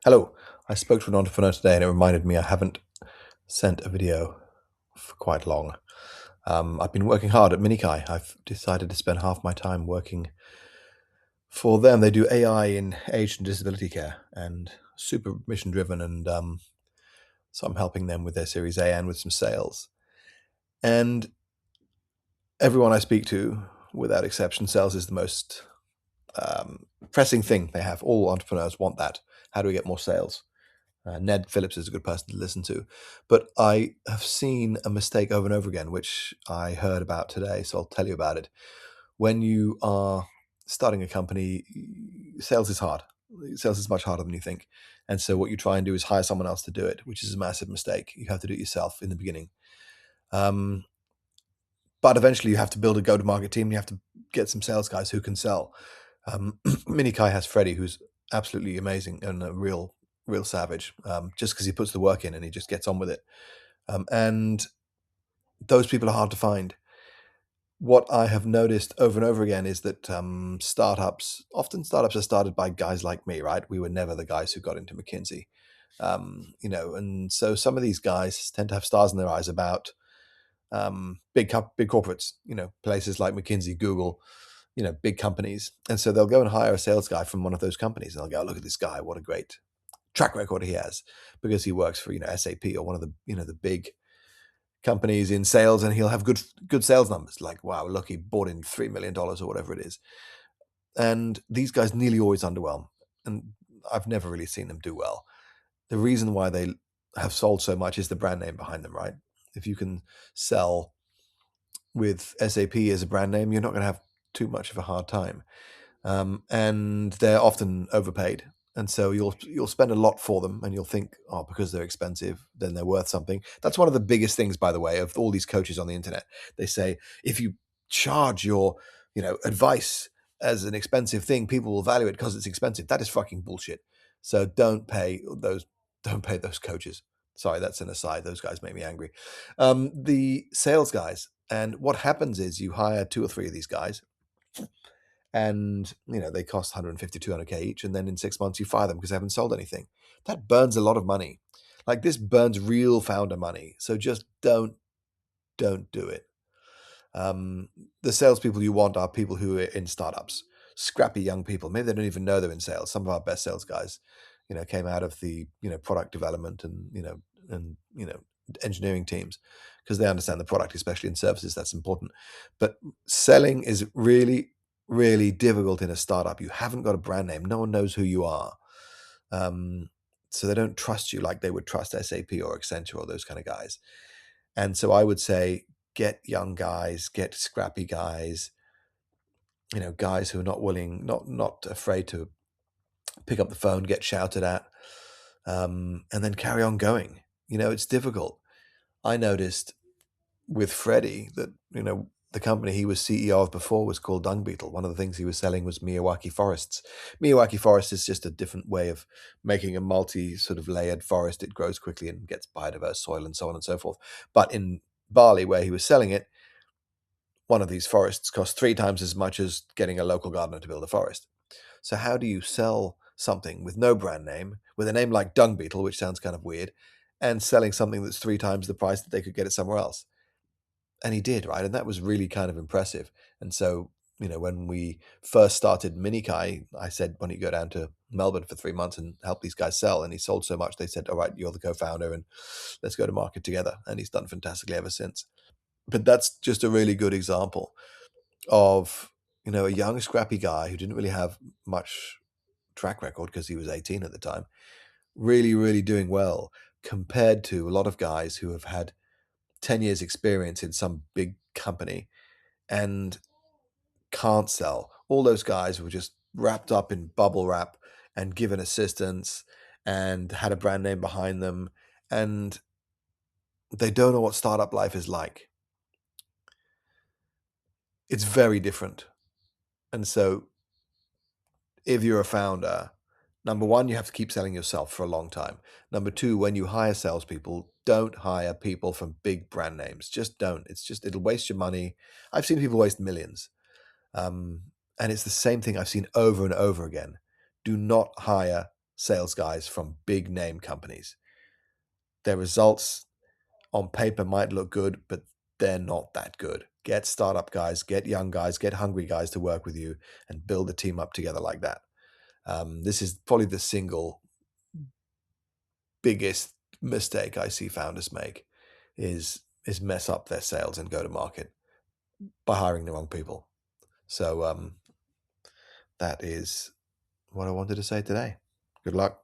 Hello. I spoke to an entrepreneur today and it reminded me I haven't sent a video for quite long. I've been working hard at Minikai. I've decided to spend half my time working for them. They do AI in age and disability care and super mission driven. And so I'm helping them with their Series A and with some sales. And everyone I speak to, without exception, sales is the most pressing thing they have. All entrepreneurs want that. How do we get more sales? Ned Phillips is a good person to listen to. But I have seen a mistake over and over again, which I heard about today. So I'll tell you about it. When you are starting a company, sales is hard. Sales is much harder than you think. And so what you try and do is hire someone else to do it, which is a massive mistake. You have to do it yourself in the beginning. Um, but eventually you have to build a go-to-market team. And you have to get some sales guys who can sell. Minikai has Freddie, who's absolutely amazing and a real savage, just because he puts the work in and he just gets on with it. And those people are hard to find. What I have noticed over and over again is that startups are started by guys like me, right? We were never the guys who got into McKinsey, and so some of these guys tend to have stars in their eyes about big corporates, places like McKinsey, Google, big companies. And so they'll go and hire a sales guy from one of those companies and they'll go, look at this guy, what a great track record he has, because he works for, SAP or one of the, the big companies in sales, and he'll have good sales numbers. Like, wow, look, he bought in $3 million or whatever it is. And these guys nearly always underwhelm. And I've never really seen them do well. The reason why they have sold so much is the brand name behind them, right? If you can sell with SAP as a brand name, you're not going to have too much of a hard time. And they're often overpaid, and so you'll spend a lot for them, and you'll think, oh, because they're expensive, then they're worth something. That's one of the biggest things, by the way, of all these coaches on the internet. They say if you charge your advice as an expensive thing, people will value it because it's expensive. That is fucking bullshit. So don't pay those coaches. Sorry, that's an aside. Those guys make me angry. The sales guys, and what happens is you hire two or three of these guys, and they cost 150 200k each, and then in 6 months you fire them because they haven't sold anything. That burns a lot of money. Like, this burns real founder money. So just don't do it. The salespeople you want are people who are in startups, scrappy young people. Maybe they don't even know they're in sales. Some of our best sales guys came out of the product development and engineering teams, because they understand the product, especially in services. That's important. But selling is really, really difficult in a startup. You haven't got a brand name. No one knows who you are. So they don't trust you like they would trust SAP or Accenture or those kind of guys. And so I would say, get young guys, get scrappy guys, guys who are not afraid to pick up the phone, get shouted at, and then carry on going. It's difficult. I noticed with Freddie that, the company he was CEO of before was called Dung Beetle. One of the things he was selling was Miyawaki forests. Miyawaki forest is just a different way of making a multi sort of layered forest. It grows quickly and gets biodiverse soil and so on and so forth. But in Bali, where he was selling it, one of these forests cost 3 times as much as getting a local gardener to build a forest. So how do you sell something with no brand name, with a name like Dung Beetle, which sounds kind of weird, and selling something that's 3 times the price that they could get it somewhere else? And he did, right? And that was really kind of impressive. And so, when we first started Minikai, I said, why don't you go down to Melbourne for 3 months and help these guys sell? And he sold so much, they said, all right, you're the co-founder and let's go to market together. And he's done fantastically ever since. But that's just a really good example of, a young, scrappy guy who didn't really have much track record because he was 18 at the time, really, really doing well compared to a lot of guys who have had 10 years experience in some big company and can't sell. All those guys were just wrapped up in bubble wrap and given assistance and had a brand name behind them, and they don't know what startup life is like. It's very different. And so if you're a founder, number one, you have to keep selling yourself for a long time. Number two, when you hire salespeople, don't hire people from big brand names. Just don't. It'll waste your money. I've seen people waste millions. And it's the same thing I've seen over and over again. Do not hire sales guys from big name companies. Their results on paper might look good, but they're not that good. Get startup guys, get young guys, get hungry guys to work with you and build a team up together like that. This is probably the single biggest mistake I see founders make is mess up their sales and go to market by hiring the wrong people. So that is what I wanted to say today. Good luck.